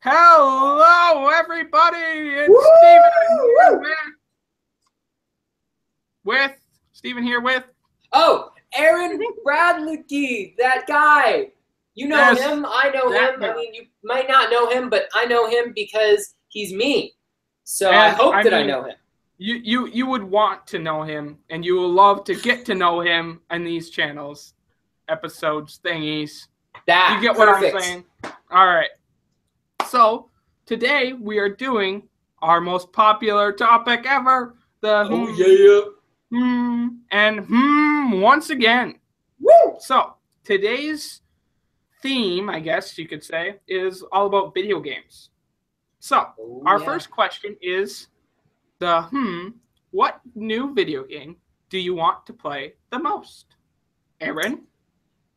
Hello, everybody! It's Woo! Steven here with Steven here with. Oh, Aaron Bradlicky, that guy. You know Yes, him. I know that him. guy. I mean, you might not know him, but I know him because he's me. So I And hope I that I mean, know him. you would want to know him, and you will love to get to know him in these channels, episodes, thingies. You get what I'm saying? All right. So today we are doing our most popular topic ever, the once again. Woo! So today's theme, I guess you could say, is all about video games. So our first question is what new video game do you want to play the most? Aaron?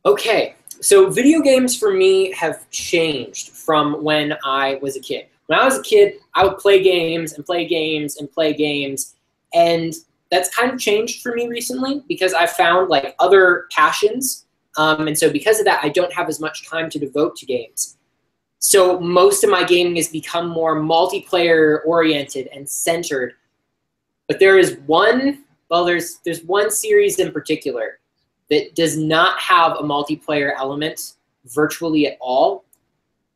Okay, so video games for me have changed from when I was a kid. When I was a kid, I would play games and play games and play games, and that's kind of changed for me recently because I found like other passions, and so because of that, I don't have as much time to devote to games. So most of my gaming has become more multiplayer oriented and centered. But there is one, well, there's one series in particular that does not have a multiplayer element virtually at all.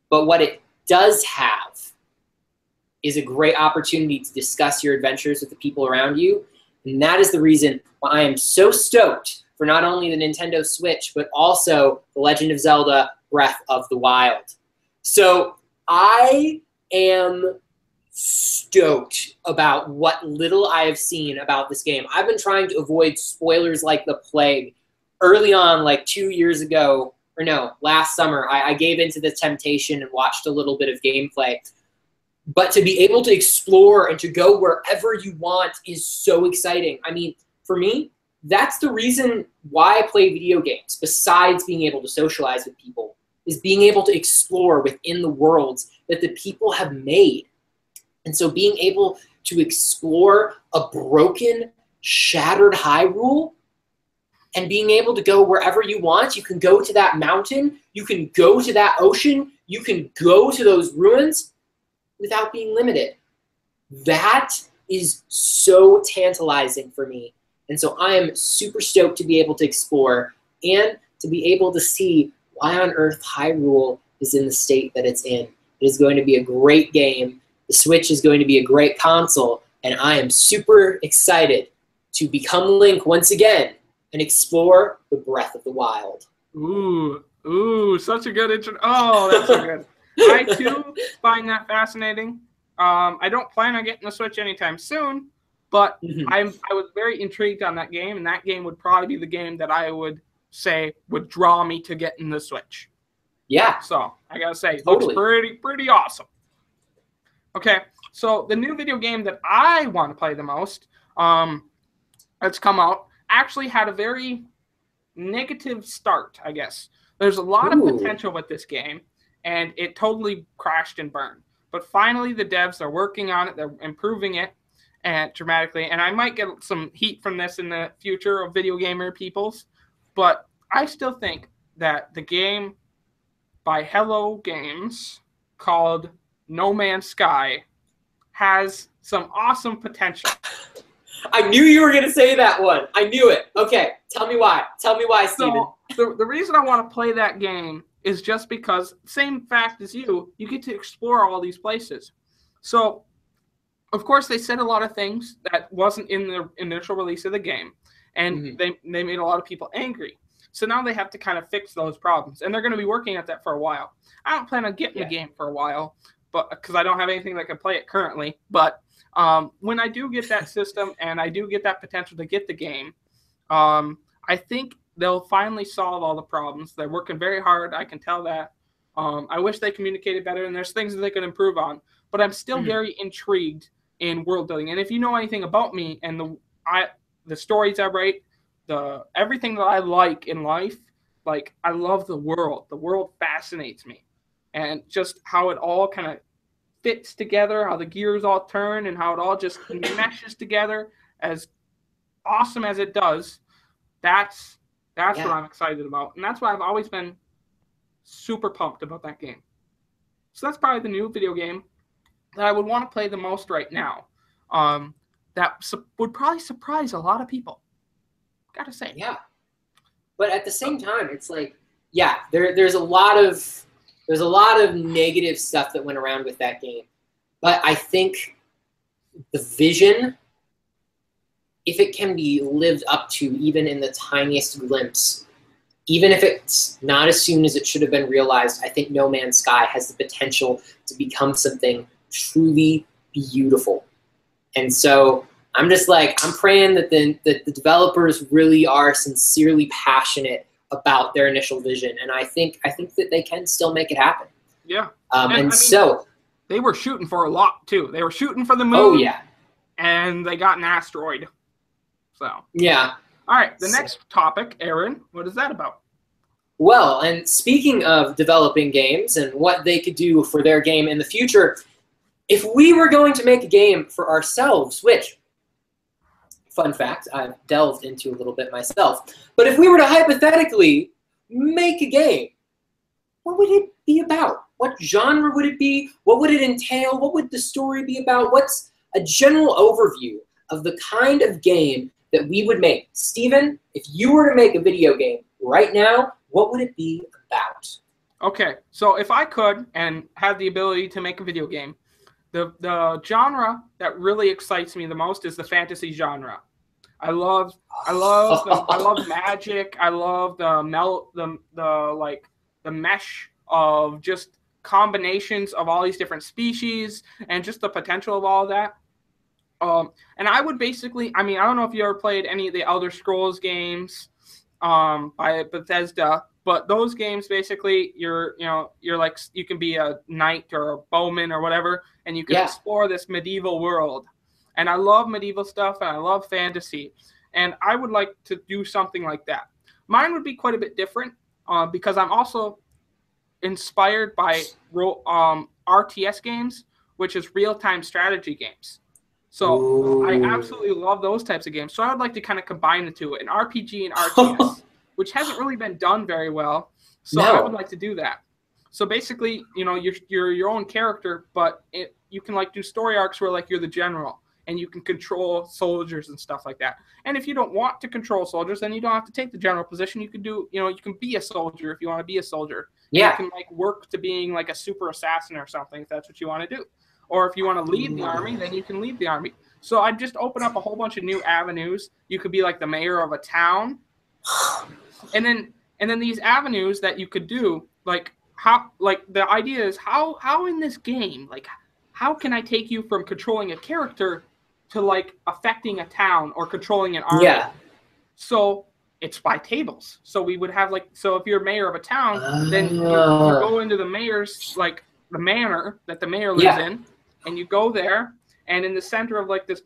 But what it does have is a great opportunity to discuss your adventures with the people around you. And that is the reason why I am so stoked for not only the Nintendo Switch, but also The Legend of Zelda Breath of the Wild. So I am stoked about what little I have seen about this game. I've been trying to avoid spoilers like the plague. Early on, like 2 years ago, or no, last summer, I gave into the temptation and watched a little bit of gameplay. But to be able to explore and to go wherever you want is so exciting. I mean, for me, that's the reason why I play video games, besides being able to socialize with people, is being able to explore within the worlds that the people have made. And so being able to explore a broken, shattered Hyrule and being able to go wherever you want. You can go to that mountain. You can go to that ocean. You can go to those ruins without being limited. That is so tantalizing for me. And so I am super stoked to be able to explore and to be able to see why on earth Hyrule is in the state that it's in. It is going to be a great game. The Switch is going to be a great console, and I am super excited to become Link once again and explore the Breath of the Wild. Ooh, such a good intro. Oh, that's so good. I, too, find that fascinating. I don't plan on getting the Switch anytime soon, but I was very intrigued on that game, and that game would probably be the game that I would say would draw me to getting the Switch. Yeah. So, I gotta say, totally. looks pretty awesome. Okay, so the new video game that I want to play the most, that's come out, actually had a very negative start, I guess. There's a lot of potential with this game, and it totally crashed and burned. But finally, the devs are working on it. They're improving it and dramatically. And I might get some heat from this in the future of video gamer peoples, but I still think that the game by Hello Games called No Man's Sky has some awesome potential. I knew you were going to say that one. I knew it. Okay, tell me why. Tell me why, Steven. So the reason I want to play that game is just because, same fact as you get to explore all these places. So, of course, they said a lot of things that wasn't in the initial release of the game, and they made a lot of people angry. So now they have to kind of fix those problems, and they're going to be working at that for a while. I don't plan on getting the game for a while, but because I don't have anything that can play it currently. But when I do get that system and I do get that potential to get the game, I think they'll finally solve all the problems. They're working very hard. I can tell that. I wish they communicated better, and there's things that they could improve on. But I'm still very intrigued in world building. And if you know anything about me and the stories I write, everything that I like in life, like I love the world. The world fascinates me, and just how it all kind of fits together, how the gears all turn, and how it all just meshes together as awesome as it does. That's what I'm excited about, and that's why I've always been super pumped about that game. So that's probably the new video game that I would want to play the most right now. That would probably surprise a lot of people. Gotta say. Yeah. But at the same time, it's like, yeah, there's a lot of negative stuff that went around with that game. But I think the vision, if it can be lived up to even in the tiniest glimpse, even if it's not as soon as it should have been realized, I think No Man's Sky has the potential to become something truly beautiful. And so I'm just like, I'm praying that the developers really are sincerely passionate about their initial vision. And I think that they can still make it happen. Yeah. And I mean, so they were shooting for a lot too. They were shooting for the moon. Oh yeah. And they got an asteroid. So yeah. All right, the next topic, Aaron, what is that about? Well, and speaking of developing games and what they could do for their game in the future, if we were going to make a game for ourselves, which, fun fact, I've delved into a little bit myself, but if we were to hypothetically make a game, what would it be about? What genre would it be? What would it entail? What would the story be about? What's a general overview of the kind of game that we would make? Steven, if you were to make a video game right now, what would it be about? Okay, so if I could and had the ability to make a video game, the genre that really excites me the most is the fantasy genre. I love magic. I love the mesh of just combinations of all these different species and just the potential of all of that. And I would basically, I mean, I don't know if you ever played any of the Elder Scrolls games by Bethesda, but those games basically, you're like, you can be a knight or a bowman or whatever, and you can explore this medieval world. And I love medieval stuff, and I love fantasy, and I would like to do something like that. Mine would be quite a bit different because I'm also inspired by RTS games, which is real-time strategy games. So I absolutely love those types of games. So I would like to kind of combine the two, an RPG and RTS, which hasn't really been done very well. So I would like to do that. So basically, you're your own character, but you can like do story arcs where like you're the general and you can control soldiers and stuff like that. And if you don't want to control soldiers, then you don't have to take the general position. You can do, you can be a soldier if you want to be a soldier. Yeah. You can like work to being like a super assassin or something if that's what you want to do. Or if you want to lead the army, then you can lead the army. So I'd just open up a whole bunch of new avenues. You could be like the mayor of a town. And then these avenues that you could do, like the idea is how in this game, like how can I take you from controlling a character to like affecting a town or controlling an army? Yeah. So it's by tables. So we would have so if you're mayor of a town, then you go into the mayor's like the manor that the mayor lives in, and you go there, and in the center of like this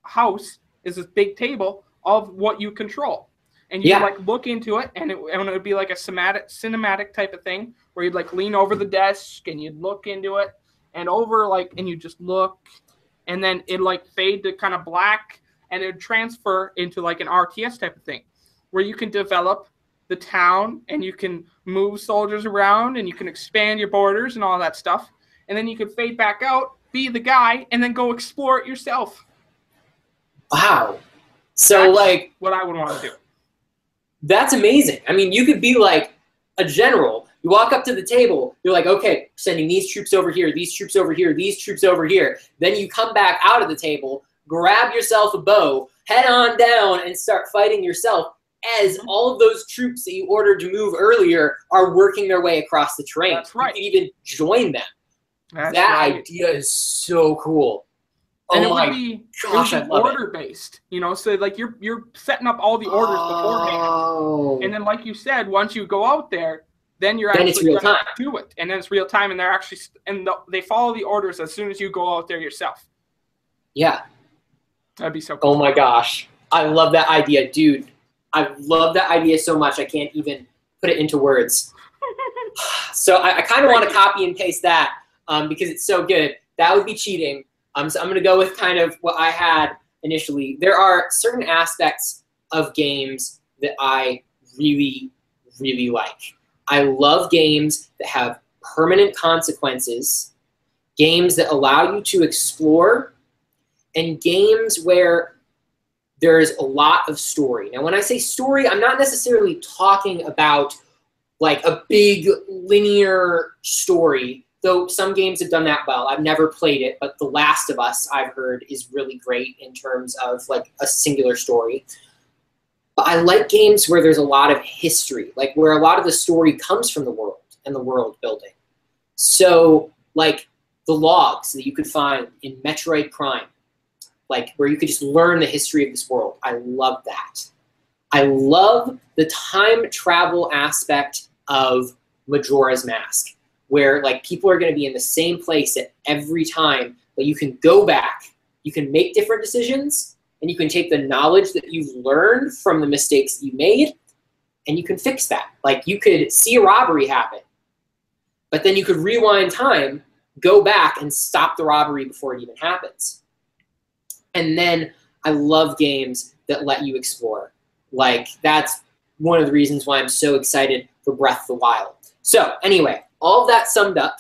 house is this big table of what you control. And you like look into it, and it would be like a cinematic type of thing where you'd like lean over the desk and you'd look into it and and you just look, and then it'd like fade to kind of black, and it'd transfer into like an RTS type of thing where you can develop the town and you can move soldiers around and you can expand your borders and all that stuff. And then you can fade back out, be the guy, and then go explore it yourself. Wow. So that's what I would want to do. That's amazing. I mean, you could be like a general. You walk up to the table. You're like, okay, sending these troops over here, these troops over here, these troops over here. Then you come back out of the table, grab yourself a bow, head on down, and start fighting yourself as all of those troops that you ordered to move earlier are working their way across the terrain. That's right. You can even join them. That idea is so cool. And it would be order based, so like you're setting up all the orders beforehand. And then like you said, once you go out there, then you're actually going to do it. And then it's real time, and they're actually they follow the orders as soon as you go out there yourself. Yeah. That'd be so cool. Oh my gosh. I love that idea, dude. I love that idea so much I can't even put it into words. So I kind of want to copy and paste that because it's so good. That would be cheating. So I'm going to go with kind of what I had initially. There are certain aspects of games that I really, really like. I love games that have permanent consequences, games that allow you to explore, and games where there's a lot of story. Now, when I say story, I'm not necessarily talking about like a big linear story, though some games have done that well. I've never played it, but The Last of Us, I've heard, is really great in terms of like a singular story. But I like games where there's a lot of history, like where a lot of the story comes from the world and the world building. So like the logs that you could find in Metroid Prime, like where you could just learn the history of this world. I love that. I love the time travel aspect of Majora's Mask, where like people are going to be in the same place at every time, but you can go back, you can make different decisions, and you can take the knowledge that you've learned from the mistakes that you made, and you can fix that. Like you could see a robbery happen, but then you could rewind time, go back and stop the robbery before it even happens. And then I love games that let you explore. Like that's one of the reasons why I'm so excited for Breath of the Wild. So anyway, all of that summed up,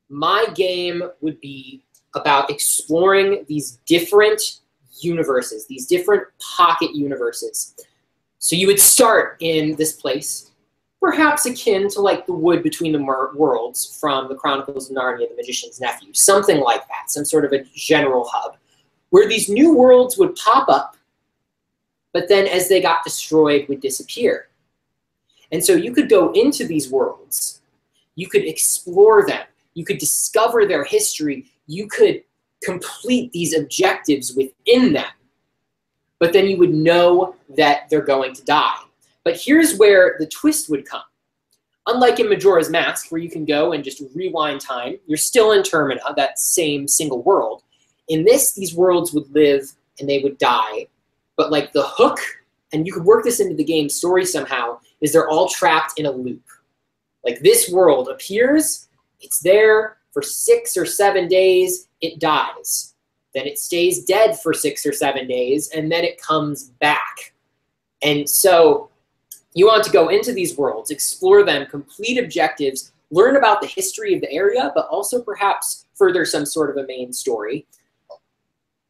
my game would be about exploring these different universes, these different pocket universes. So you would start in this place, perhaps akin to like the wood between the worlds from the Chronicles of Narnia, the Magician's Nephew, something like that, some sort of a general hub, where these new worlds would pop up, but then as they got destroyed, would disappear. And so you could go into these worlds, you could explore them, you could discover their history, you could complete these objectives within them, but then you would know that they're going to die. But here's where the twist would come. Unlike in Majora's Mask, where you can go and just rewind time, you're still in Termina, that same single world. In this, these worlds would live and they would die. But like the hook, and you could work this into the game's story somehow, is they're all trapped in a loop. Like this world appears, it's there for 6 or 7 days, it dies. Then it stays dead for 6 or 7 days, and then it comes back. And so you want to go into these worlds, explore them, complete objectives, learn about the history of the area, but also perhaps further some sort of a main story.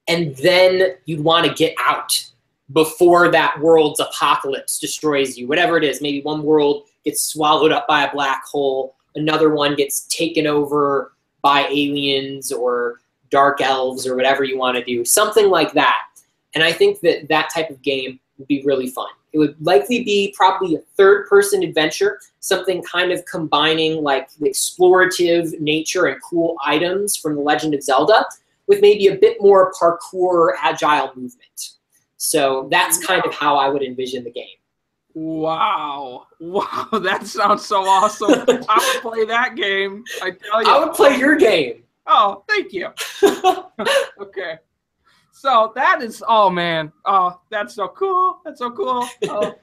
And then you'd want to get out before that world's apocalypse destroys you. Whatever it is, maybe one world gets swallowed up by a black hole, another one gets taken over by aliens or dark elves or whatever you want to do, something like that. And I think that that type of game would be really fun. It would likely be probably a third-person adventure, something kind of combining like the explorative nature and cool items from The Legend of Zelda with maybe a bit more parkour, agile movement. So that's kind of how I would envision the game. Wow. Wow, that sounds so awesome. I would play that game, I tell you. I would play your game. Oh, thank you. Okay. So that is, oh man, oh, that's so cool. That's so cool. Oh.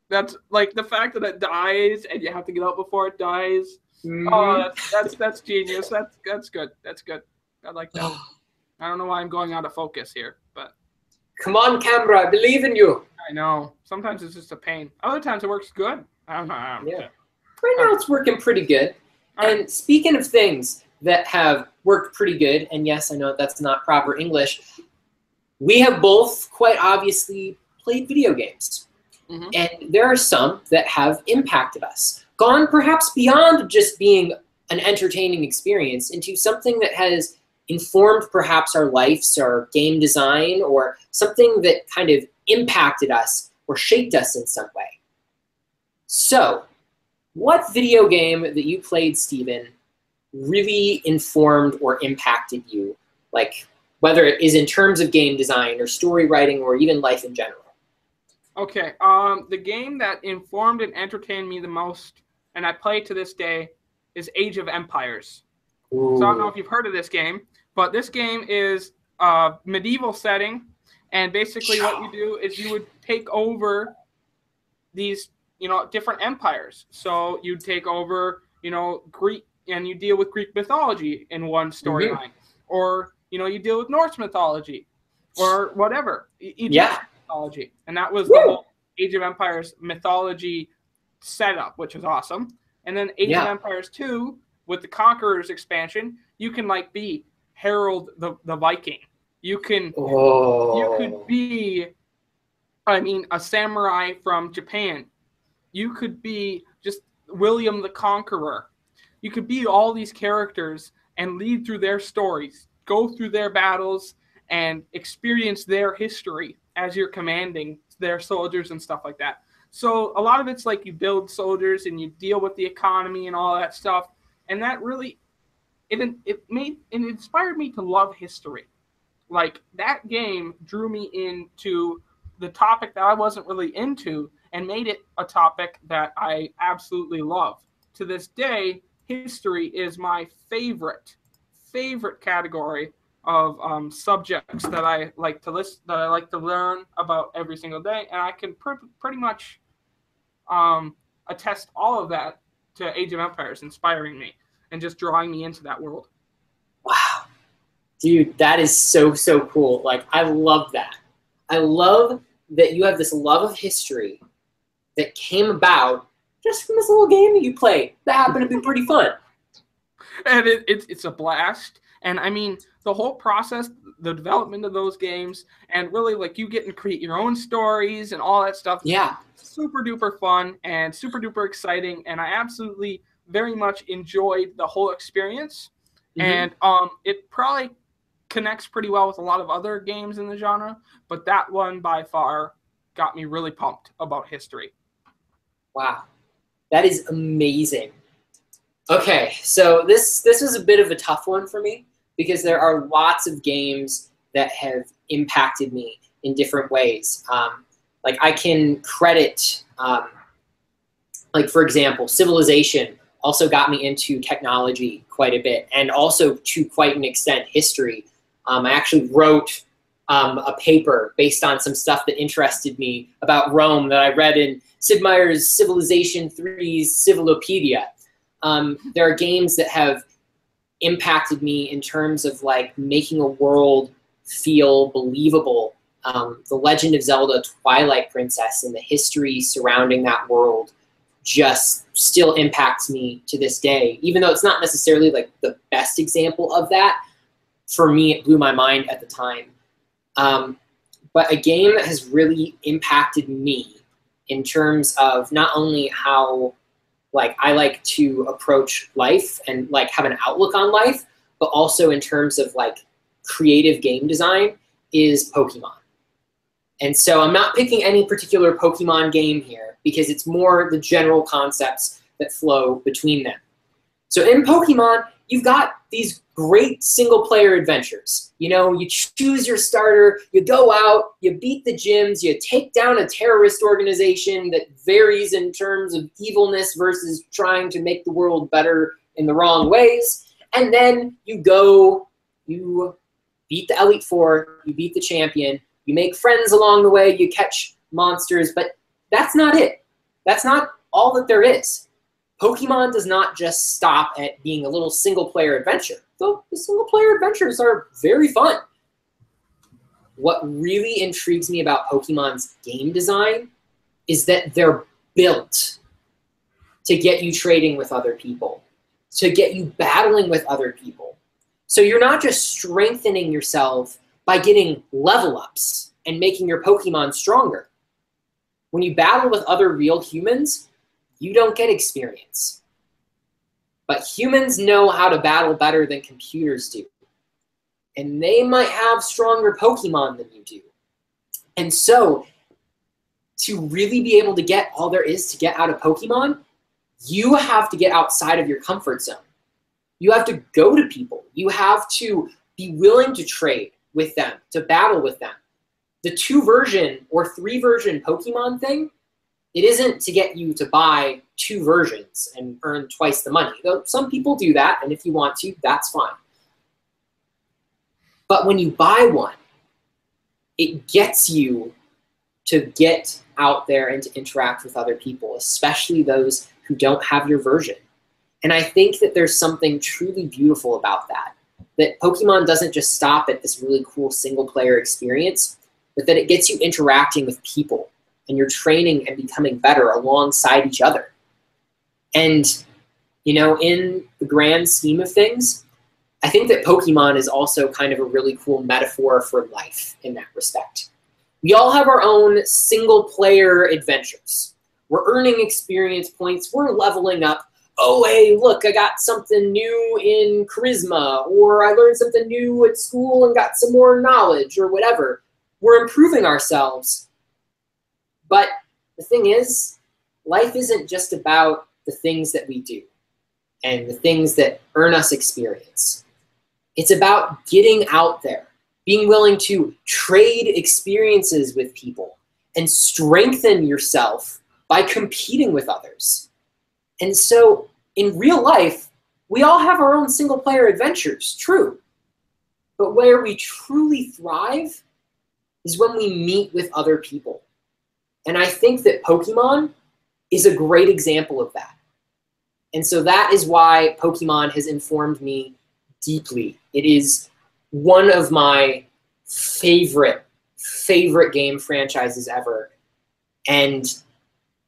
That's like the fact that it dies and you have to get out before it dies. Mm-hmm. Oh, that's genius. That's good. That's good. I like that. I don't know why I'm going out of focus here, but. Come on, camera, I believe in you. I know. Sometimes it's just a pain. Other times it works good. I don't know. Yeah. Right now it's working pretty good. And speaking of things that have worked pretty good, and yes, I know that's not proper English, we have both quite obviously played video games. Mm-hmm. And there are some that have impacted us, gone perhaps beyond just being an entertaining experience into something that has informed perhaps our lives or game design or something that kind of impacted us or shaped us in some way. So, what video game that you played, Steven, really informed or impacted you? Like, whether it is in terms of game design or story writing or even life in general. Okay, the game that informed and entertained me the most, and I play to this day, is Age of Empires. Ooh. So I don't know if you've heard of this game, but this game is a medieval setting, and basically what you do is you would take over these, different empires. So you'd take over, Greek, and you deal with Greek mythology in one storyline, mm-hmm. or you deal with Norse mythology, or whatever. Egyptian mythology, and that was the whole Age of Empires mythology setup, which is awesome. And then Age of Empires 2, with the Conquerors expansion, you can like be Harold the Viking. You could be, I mean, a samurai from Japan. You could be just William the Conqueror. You could be all these characters and lead through their stories, go through their battles, and experience their history as you're commanding their soldiers and stuff like that. So a lot of it's like you build soldiers and you deal with the economy and all that stuff. And that really, it inspired me to love history. Like, that game drew me into the topic that I wasn't really into and made it a topic that I absolutely love. To this day, history is my favorite category of subjects that I like to learn about every single day, and I can pretty much attest all of that to Age of Empires inspiring me and just drawing me into that world. Wow. Dude, that is so cool. Like, I love that. I love that you have this love of history that came about just from this little game that you play that happened to be pretty fun. And it's a blast. And I mean, the whole process, the development of those games, and really like you get to create your own stories and all that stuff. Yeah. Super duper fun and super duper exciting. And I absolutely very much enjoyed the whole experience. Mm-hmm. And it probably connects pretty well with a lot of other games in the genre, but that one by far got me really pumped about history. Wow. That is amazing. Okay, so this was a bit of a tough one for me because there are lots of games that have impacted me in different ways. Like I can credit, like for example, Civilization also got me into technology quite a bit, and also to quite an extent history. I actually wrote a paper based on some stuff that interested me about Rome that I read in Sid Meier's Civilization 3's Civilopedia. There are games that have impacted me in terms of like making a world feel believable. The Legend of Zelda Twilight Princess and the history surrounding that world just still impacts me to this day. Even though it's not necessarily like the best example of that, for me it blew my mind at the time. But a game that has really impacted me in terms of not only how like I like to approach life and like have an outlook on life, but also in terms of like creative game design is Pokemon. And so I'm not picking any particular Pokemon game here because it's more the general concepts that flow between them. So in Pokemon, you've got these great single-player adventures. You know, you choose your starter, you go out, you beat the gyms, you take down a terrorist organization that varies in terms of evilness versus trying to make the world better in the wrong ways. And then you go, you beat the Elite Four, you beat the champion, you make friends along the way, you catch monsters, but that's not it. That's not all that there is. Pokemon does not just stop at being a little single-player adventure, though the single-player adventures are very fun. What really intrigues me about Pokemon's game design is that they're built to get you trading with other people, to get you battling with other people. So you're not just strengthening yourself by getting level-ups and making your Pokemon stronger. When you battle with other real humans, you don't get experience. But humans know how to battle better than computers do. And they might have stronger Pokemon than you do. And so, to really be able to get all there is to get out of Pokemon, you have to get outside of your comfort zone. You have to go to people. You have to be willing to trade with them, to battle with them. The 2-version or 3-version Pokemon thing, it isn't to get you to buy 2 versions and earn twice the money. Though some people do that, and if you want to, that's fine. But when you buy one, it gets you to get out there and to interact with other people, especially those who don't have your version. And I think that there's something truly beautiful about that. That Pokemon doesn't just stop at this really cool single-player experience, but that it gets you interacting with people, and you're training and becoming better alongside each other. And You know, in the grand scheme of things, I think that Pokemon is also kind of a really cool metaphor for life in that respect. We all have our own single-player adventures. We're earning experience points, we're leveling up. Oh, hey, look, I got something new in Charisma, or I learned something new at school and got some more knowledge, or whatever. We're improving ourselves. But the thing is, life isn't just about the things that we do and the things that earn us experience. It's about getting out there, being willing to trade experiences with people and strengthen yourself by competing with others. And so in real life, we all have our own single-player adventures, true. But where we truly thrive is when we meet with other people. And I think that Pokemon is a great example of that. And so that is why Pokemon has informed me deeply. It is one of my favorite game franchises ever. And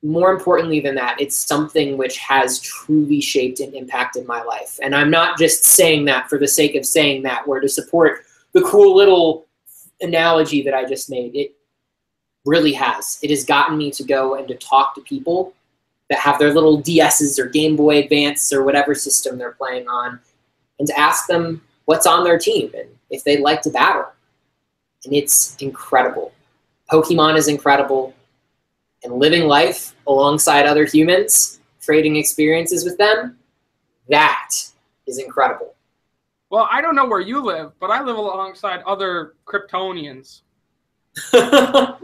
more importantly than that, it's something which has truly shaped and impacted my life. And I'm not just saying that for the sake of saying that or to support the cool little analogy that I just made. It really has. It has gotten me to go and to talk to people that have their little DSs or Game Boy Advance or whatever system they're playing on, and to ask them what's on their team and if they'd like to battle. And it's incredible. Pokemon is incredible. And living life alongside other humans, trading experiences with them, that is incredible. Well, I don't know where you live, but I live alongside other Kryptonians. A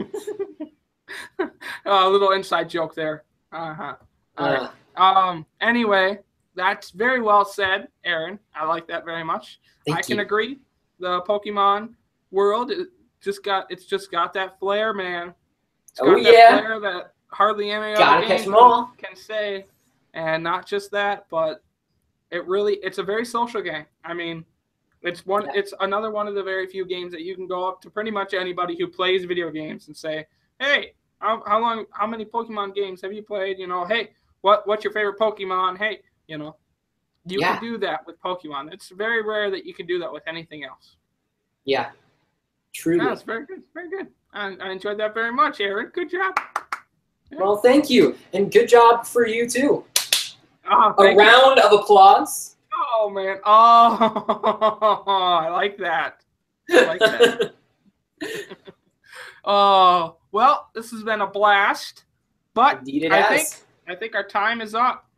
little inside joke there. All right. Anyway, that's very well said, Aaron. I like that very much. I can agree. The Pokemon world, it's just got that flair, man. It's got that flair that hardly any other game can say. And not just that, but it's a very social game. I mean, it's another one of the very few games that you can go up to pretty much anybody who plays video games and say, hey, how many Pokemon games have you played? You know, hey, what's your favorite Pokemon? Hey, you know, you can do that with Pokemon. It's very rare that you can do that with anything else. Yeah, truly. That's very good, very good. I enjoyed that very much, Aaron. Good job. Yeah. Well, thank you, and good job for you too. A round of applause. Oh man! Oh, I like that. I like that. Oh, well, this has been a blast, but Indeed it I think our time is up.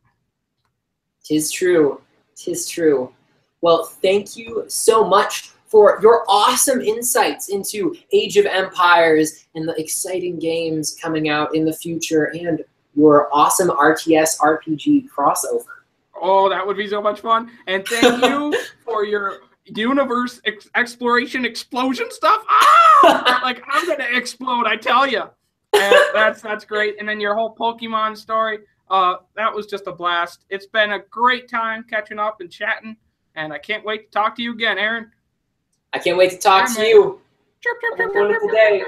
'Tis true. 'Tis true. Well, thank you so much for your awesome insights into Age of Empires and the exciting games coming out in the future and your awesome RTS RPG crossover. Oh, that would be so much fun. And thank you for your universe exploration explosion stuff. Ah! Like, I'm going to explode, I tell you. And that's great. And then your whole Pokemon story, that was just a blast. It's been a great time catching up and chatting, and I can't wait to talk to you again, Aaron. I can't wait to talk to you. Have a wonderful day.